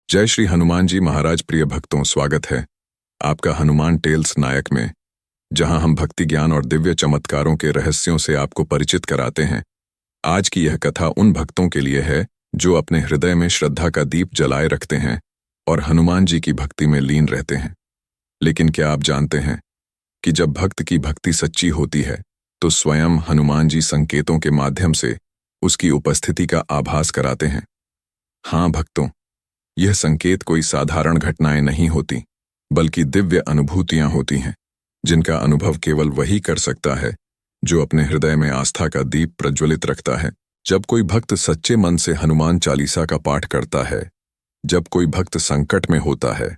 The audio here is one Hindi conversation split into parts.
जय श्री हनुमान जी महाराज। प्रिय भक्तों, स्वागत है आपका हनुमान टेल्स नायक में, जहां हम भक्ति ज्ञान और दिव्य चमत्कारों के रहस्यों से आपको परिचित कराते हैं। आज की यह कथा उन भक्तों के लिए है जो अपने हृदय में श्रद्धा का दीप जलाए रखते हैं और हनुमान जी की भक्ति में लीन रहते हैं। लेकिन क्या आप जानते हैं कि जब भक्त की भक्ति सच्ची होती है तो स्वयं हनुमान जी संकेतों के माध्यम से उसकी उपस्थिति का आभास कराते हैं। हाँ भक्तों, यह संकेत कोई साधारण घटनाएं नहीं होती, बल्कि दिव्य अनुभूतियां होती हैं, जिनका अनुभव केवल वही कर सकता है जो अपने हृदय में आस्था का दीप प्रज्वलित रखता है। जब कोई भक्त सच्चे मन से हनुमान चालीसा का पाठ करता है, जब कोई भक्त संकट में होता है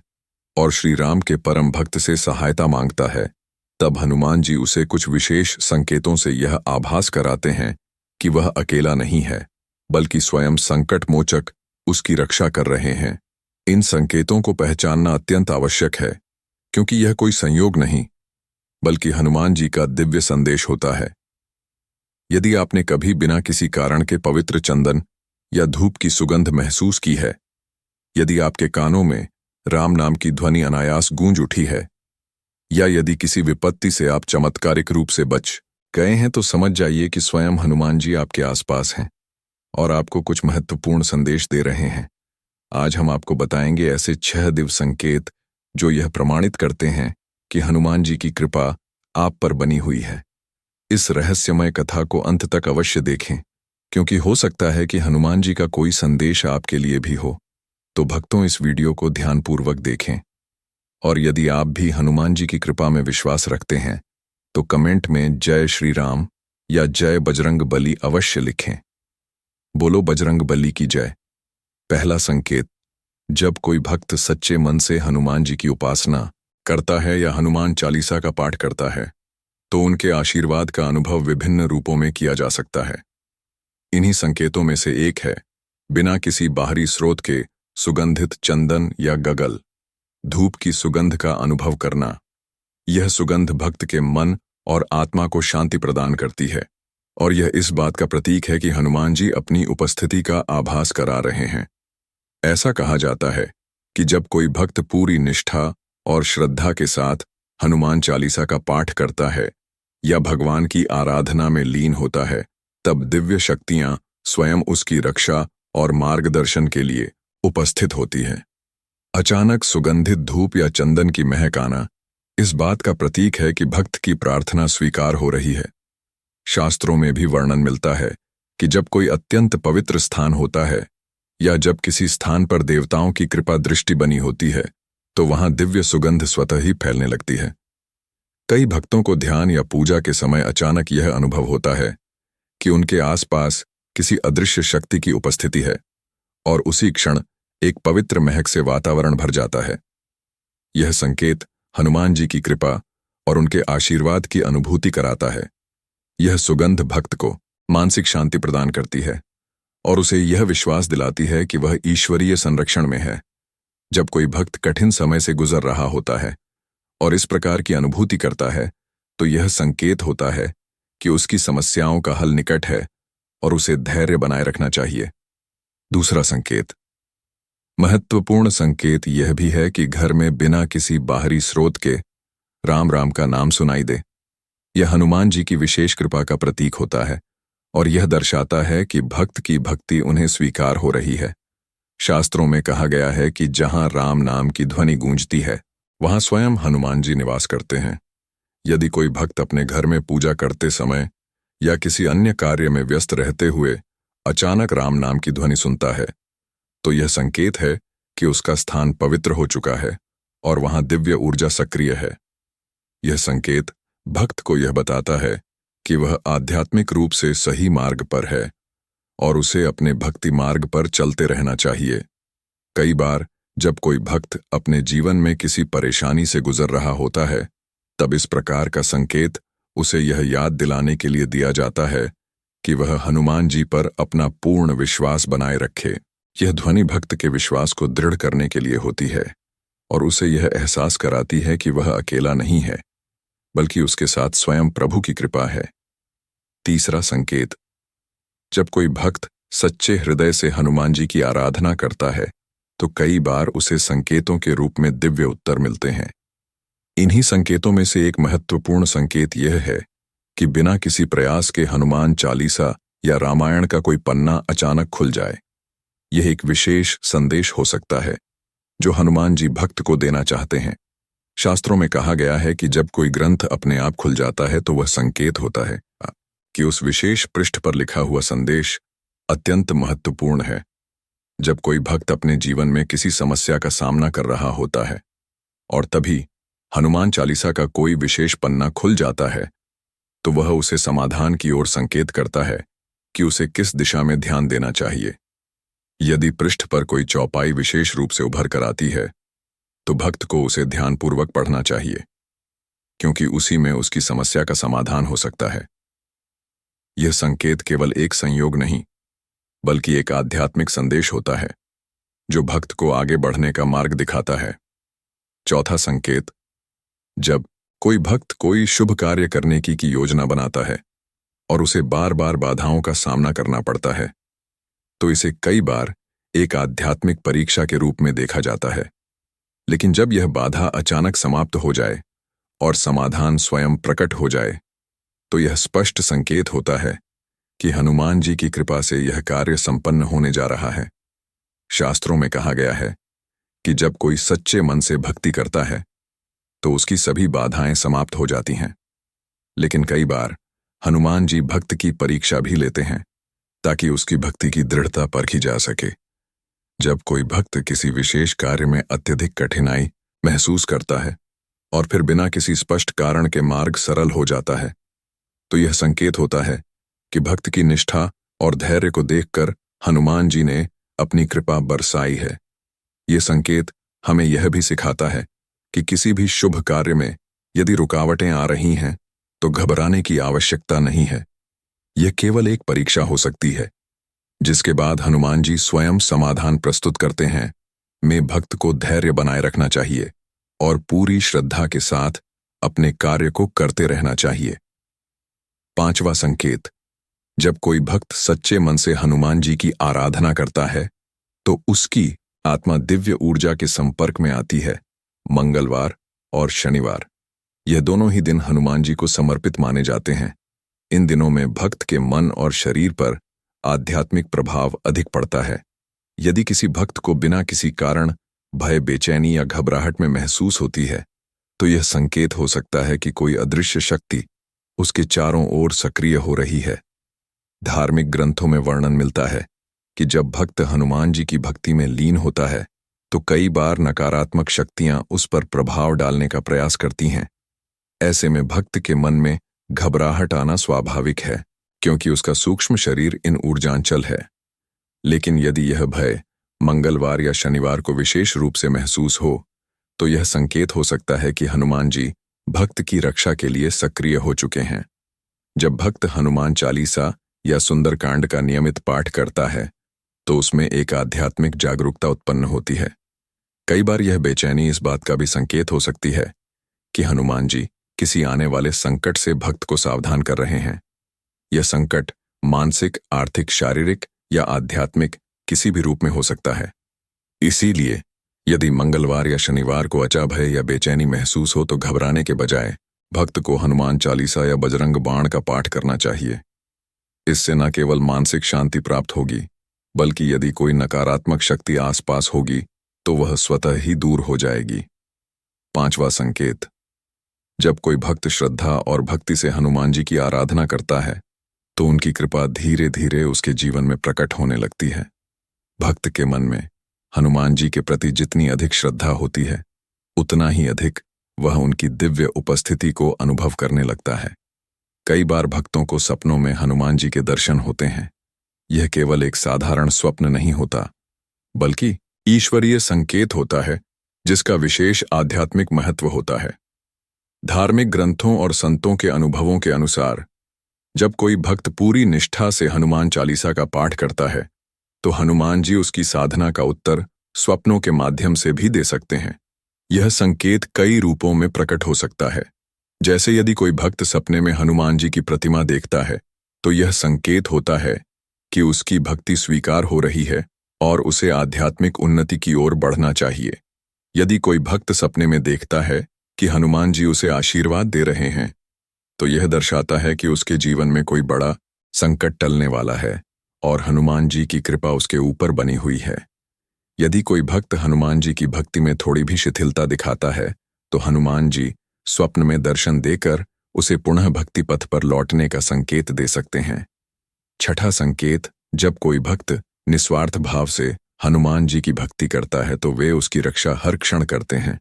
और श्री राम के परम भक्त से सहायता मांगता है, तब हनुमान जी उसे कुछ विशेष संकेतों से यह आभास कराते हैं कि वह अकेला नहीं है, बल्कि स्वयं संकट मोचक उसकी रक्षा कर रहे हैं। इन संकेतों को पहचानना अत्यंत आवश्यक है, क्योंकि यह कोई संयोग नहीं, बल्कि हनुमान जी का दिव्य संदेश होता है। यदि आपने कभी बिना किसी कारण के पवित्र चंदन या धूप की सुगंध महसूस की है, यदि आपके कानों में राम नाम की ध्वनि अनायास गूंज उठी है, या यदि किसी विपत्ति से आप चमत्कारिक रूप से बच गए हैं, तो समझ जाइए कि स्वयं हनुमान जी आपके आसपास हैं और आपको कुछ महत्वपूर्ण संदेश दे रहे हैं। आज हम आपको बताएंगे ऐसे 6 दिव्य संकेत जो यह प्रमाणित करते हैं कि हनुमान जी की कृपा आप पर बनी हुई है। इस रहस्यमय कथा को अंत तक अवश्य देखें, क्योंकि हो सकता है कि हनुमान जी का कोई संदेश आपके लिए भी हो। तो भक्तों, इस वीडियो को ध्यानपूर्वक देखें, और यदि आप भी हनुमान जी की कृपा में विश्वास रखते हैं तो कमेंट में जय श्री राम या जय बजरंग बली अवश्य लिखें। बोलो बजरंग बली की जय। पहला संकेत, जब कोई भक्त सच्चे मन से हनुमान जी की उपासना करता है या हनुमान चालीसा का पाठ करता है, तो उनके आशीर्वाद का अनुभव विभिन्न रूपों में किया जा सकता है। इन्हीं संकेतों में से एक है बिना किसी बाहरी स्रोत के सुगंधित चंदन या गगल, धूप की सुगंध का अनुभव करना। यह सुगंध भक्त के मन और आत्मा को शांति प्रदान करती है, और यह इस बात का प्रतीक है कि हनुमान जी अपनी उपस्थिति का आभास करा रहे हैं। ऐसा कहा जाता है कि जब कोई भक्त पूरी निष्ठा और श्रद्धा के साथ हनुमान चालीसा का पाठ करता है या भगवान की आराधना में लीन होता है, तब दिव्य शक्तियां स्वयं उसकी रक्षा और मार्गदर्शन के लिए उपस्थित होती है। अचानक सुगंधित धूप या चंदन की महक आना इस बात का प्रतीक है कि भक्त की प्रार्थना स्वीकार हो रही है। शास्त्रों में भी वर्णन मिलता है कि जब कोई अत्यंत पवित्र स्थान होता है या जब किसी स्थान पर देवताओं की कृपा दृष्टि बनी होती है, तो वहां दिव्य सुगंध स्वतः ही फैलने लगती है। कई भक्तों को ध्यान या पूजा के समय अचानक यह अनुभव होता है कि उनके आसपास किसी अदृश्य शक्ति की उपस्थिति है, और उसी क्षण एक पवित्र महक से वातावरण भर जाता है। यह संकेत हनुमान जी की कृपा और उनके आशीर्वाद की अनुभूति कराता है। यह सुगंध भक्त को मानसिक शांति प्रदान करती है और उसे यह विश्वास दिलाती है कि वह ईश्वरीय संरक्षण में है। जब कोई भक्त कठिन समय से गुजर रहा होता है और इस प्रकार की अनुभूति करता है, तो यह संकेत होता है कि उसकी समस्याओं का हल निकट है और उसे धैर्य बनाए रखना चाहिए। दूसरा संकेत, महत्वपूर्ण संकेत यह भी है कि घर में बिना किसी बाहरी स्रोत के राम राम का नाम सुनाई दे। यह हनुमान जी की विशेष कृपा का प्रतीक होता है और यह दर्शाता है कि भक्त की भक्ति उन्हें स्वीकार हो रही है। शास्त्रों में कहा गया है कि जहां राम नाम की ध्वनि गूंजती है, वहां स्वयं हनुमान जी निवास करते हैं। यदि कोई भक्त अपने घर में पूजा करते समय या किसी अन्य कार्य में व्यस्त रहते हुए अचानक राम नाम की ध्वनि सुनता है, तो यह संकेत है कि उसका स्थान पवित्र हो चुका है और वहां दिव्य ऊर्जा सक्रिय है। यह संकेत भक्त को यह बताता है कि वह आध्यात्मिक रूप से सही मार्ग पर है और उसे अपने भक्ति मार्ग पर चलते रहना चाहिए। कई बार जब कोई भक्त अपने जीवन में किसी परेशानी से गुजर रहा होता है, तब इस प्रकार का संकेत उसे यह याद दिलाने के लिए दिया जाता है कि वह हनुमान जी पर अपना पूर्ण विश्वास बनाए रखे। यह ध्वनि भक्त के विश्वास को दृढ़ करने के लिए होती है और उसे यह एहसास कराती है कि वह अकेला नहीं है, बल्कि उसके साथ स्वयं प्रभु की कृपा है। तीसरा संकेत, जब कोई भक्त सच्चे हृदय से हनुमान जी की आराधना करता है, तो कई बार उसे संकेतों के रूप में दिव्य उत्तर मिलते हैं। इन्हीं संकेतों में से एक महत्वपूर्ण संकेत यह है कि बिना किसी प्रयास के हनुमान चालीसा या रामायण का कोई पन्ना अचानक खुल जाए। यह एक विशेष संदेश हो सकता है जो हनुमान जी भक्त को देना चाहते हैं। शास्त्रों में कहा गया है कि जब कोई ग्रंथ अपने आप खुल जाता है तो वह संकेत होता है कि उस विशेष पृष्ठ पर लिखा हुआ संदेश अत्यंत महत्वपूर्ण है। जब कोई भक्त अपने जीवन में किसी समस्या का सामना कर रहा होता है और तभी हनुमान चालीसा का कोई विशेष पन्ना खुल जाता है, तो वह उसे समाधान की ओर संकेत करता है कि उसे किस दिशा में ध्यान देना चाहिए। यदि पृष्ठ पर कोई चौपाई विशेष रूप से उभर कर आती है, तो भक्त को उसे ध्यानपूर्वक पढ़ना चाहिए, क्योंकि उसी में उसकी समस्या का समाधान हो सकता है। यह संकेत केवल एक संयोग नहीं, बल्कि एक आध्यात्मिक संदेश होता है जो भक्त को आगे बढ़ने का मार्ग दिखाता है। चौथा संकेत, जब कोई भक्त कोई शुभ कार्य करने की योजना बनाता है और उसे बार बार बाधाओं का सामना करना पड़ता है, तो इसे कई बार एक आध्यात्मिक परीक्षा के रूप में देखा जाता है। लेकिन जब यह बाधा अचानक समाप्त हो जाए और समाधान स्वयं प्रकट हो जाए, तो यह स्पष्ट संकेत होता है कि हनुमान जी की कृपा से यह कार्य संपन्न होने जा रहा है। शास्त्रों में कहा गया है कि जब कोई सच्चे मन से भक्ति करता है तो उसकी सभी बाधाएं समाप्त हो जाती हैं। लेकिन कई बार हनुमान जी भक्त की परीक्षा भी लेते हैं ताकि उसकी भक्ति की दृढ़ता परखी जा सके। जब कोई भक्त किसी विशेष कार्य में अत्यधिक कठिनाई महसूस करता है और फिर बिना किसी स्पष्ट कारण के मार्ग सरल हो जाता है, तो यह संकेत होता है कि भक्त की निष्ठा और धैर्य को देखकर हनुमान जी ने अपनी कृपा बरसाई है। ये संकेत हमें यह भी सिखाता है कि किसी भी शुभ कार्य में यदि रुकावटें आ रही हैं, तो घबराने की आवश्यकता नहीं है। यह केवल एक परीक्षा हो सकती है, जिसके बाद हनुमान जी स्वयं समाधान प्रस्तुत करते हैं। में भक्त को धैर्य बनाए रखना चाहिए और पूरी श्रद्धा के साथ अपने कार्य को करते रहना चाहिए। पांचवा संकेत, जब कोई भक्त सच्चे मन से हनुमान जी की आराधना करता है, तो उसकी आत्मा दिव्य ऊर्जा के संपर्क में आती है। मंगलवार और शनिवार, यह दोनों ही दिन हनुमान जी को समर्पित माने जाते हैं। इन दिनों में भक्त के मन और शरीर पर आध्यात्मिक प्रभाव अधिक पड़ता है। यदि किसी भक्त को बिना किसी कारण भय, बेचैनी या घबराहट में महसूस होती है, तो यह संकेत हो सकता है कि कोई अदृश्य शक्ति उसके चारों ओर सक्रिय हो रही है। धार्मिक ग्रंथों में वर्णन मिलता है कि जब भक्त हनुमान जी की भक्ति में लीन होता है, तो कई बार नकारात्मक शक्तियां उस पर प्रभाव डालने का प्रयास करती हैं। ऐसे में भक्त के मन में घबराहट आना स्वाभाविक है, क्योंकि उसका सूक्ष्म शरीर इन ऊर्जांचल है। लेकिन यदि यह भय मंगलवार या शनिवार को विशेष रूप से महसूस हो, तो यह संकेत हो सकता है कि हनुमान जी भक्त की रक्षा के लिए सक्रिय हो चुके हैं। जब भक्त हनुमान चालीसा या सुंदरकांड का नियमित पाठ करता है, तो उसमें एक आध्यात्मिक जागरूकता उत्पन्न होती है। कई बार यह बेचैनी इस बात का भी संकेत हो सकती है कि हनुमान जी किसी आने वाले संकट से भक्त को सावधान कर रहे हैं। यह संकट मानसिक, आर्थिक, शारीरिक या आध्यात्मिक किसी भी रूप में हो सकता है। इसीलिए यदि मंगलवार या शनिवार को अचाभय या बेचैनी महसूस हो, तो घबराने के बजाय भक्त को हनुमान चालीसा या बजरंग बाण का पाठ करना चाहिए। इससे न केवल मानसिक शांति प्राप्त होगी, बल्कि यदि कोई नकारात्मक शक्ति आसपास होगी तो वह स्वतः ही दूर हो जाएगी। पांचवा संकेत, जब कोई भक्त श्रद्धा और भक्ति से हनुमान जी की आराधना करता है, तो उनकी कृपा धीरे धीरे उसके जीवन में प्रकट होने लगती है। भक्त के मन में हनुमान जी के प्रति जितनी अधिक श्रद्धा होती है, उतना ही अधिक वह उनकी दिव्य उपस्थिति को अनुभव करने लगता है। कई बार भक्तों को सपनों में हनुमान जी के दर्शन होते हैं। यह केवल एक साधारण स्वप्न नहीं होता, बल्कि ईश्वरीय संकेत होता है जिसका विशेष आध्यात्मिक महत्व होता है। धार्मिक ग्रंथों और संतों के अनुभवों के अनुसार जब कोई भक्त पूरी निष्ठा से हनुमान चालीसा का पाठ करता है, तो हनुमान जी उसकी साधना का उत्तर स्वप्नों के माध्यम से भी दे सकते हैं। यह संकेत कई रूपों में प्रकट हो सकता है। जैसे यदि कोई भक्त सपने में हनुमान जी की प्रतिमा देखता है, तो यह संकेत होता है कि उसकी भक्ति स्वीकार हो रही है और उसे आध्यात्मिक उन्नति की ओर बढ़ना चाहिए। यदि कोई भक्त सपने में देखता है कि हनुमान जी उसे आशीर्वाद दे रहे हैं, तो यह दर्शाता है कि उसके जीवन में कोई बड़ा संकट टलने वाला है और हनुमान जी की कृपा उसके ऊपर बनी हुई है। यदि कोई भक्त हनुमान जी की भक्ति में थोड़ी भी शिथिलता दिखाता है, तो हनुमान जी स्वप्न में दर्शन देकर उसे पुनः भक्ति पथ पर लौटने का संकेत दे सकते हैं। छठा संकेत, जब कोई भक्त निस्वार्थ भाव से हनुमान जी की भक्ति करता है तो वे उसकी रक्षा हर क्षण करते हैं।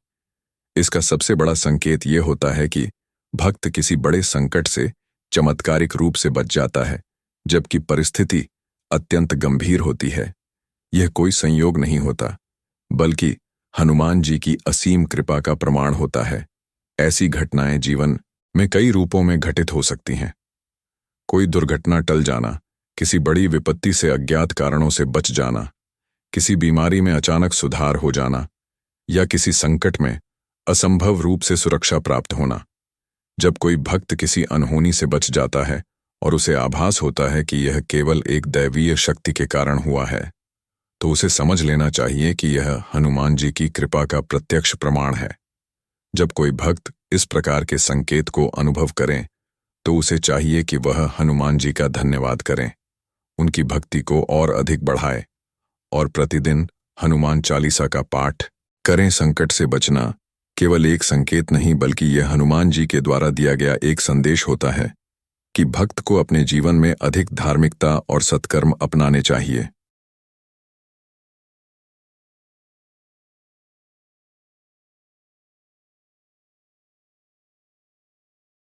इसका सबसे बड़ा संकेत यह होता है कि भक्त किसी बड़े संकट से चमत्कारिक रूप से बच जाता है, जबकि परिस्थिति अत्यंत गंभीर होती है। यह कोई संयोग नहीं होता, बल्कि हनुमान जी की असीम कृपा का प्रमाण होता है। ऐसी घटनाएं जीवन में कई रूपों में घटित हो सकती हैं। कोई दुर्घटना टल जाना, किसी बड़ी विपत्ति से अज्ञात कारणों से बच जाना, किसी बीमारी में अचानक सुधार हो जाना, या किसी संकट में असंभव रूप से सुरक्षा प्राप्त होना। जब कोई भक्त किसी अनहोनी से बच जाता है और उसे आभास होता है कि यह केवल एक दैवीय शक्ति के कारण हुआ है, तो उसे समझ लेना चाहिए कि यह हनुमान जी की कृपा का प्रत्यक्ष प्रमाण है। जब कोई भक्त इस प्रकार के संकेत को अनुभव करें, तो उसे चाहिए कि वह हनुमान जी का धन्यवाद करें, उनकी भक्ति को और अधिक बढ़ाए और प्रतिदिन हनुमान चालीसा का पाठ करें। संकट से बचना केवल एक संकेत नहीं, बल्कि यह हनुमान जी के द्वारा दिया गया एक संदेश होता है कि भक्त को अपने जीवन में अधिक धार्मिकता और सत्कर्म अपनाने चाहिए।